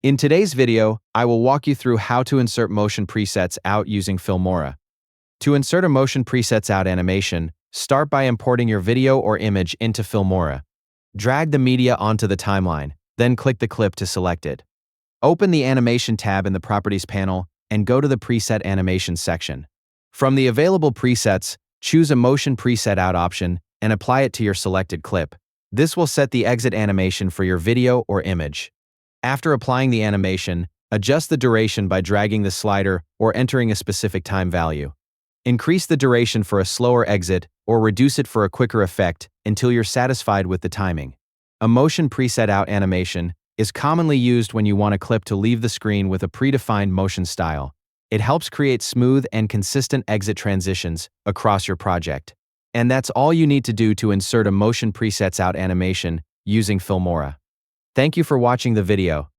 In today's video, I will walk you through how to insert motion presets out using Filmora. To insert a motion presets out animation, start by importing your video or image into Filmora. Drag the media onto the timeline, then click the clip to select it. Open the Animation tab in the Properties panel and go to the Preset Animations section. From the available presets, choose a Motion Preset Out option and apply it to your selected clip. This will set the exit animation for your video or image. After applying the animation, adjust the duration by dragging the slider or entering a specific time value. Increase the duration for a slower exit or reduce it for a quicker effect until you're satisfied with the timing. A motion preset out animation is commonly used when you want a clip to leave the screen with a predefined motion style. It helps create smooth and consistent exit transitions across your project. And that's all you need to do to insert a motion presets out animation using Filmora. Thank you for watching the video.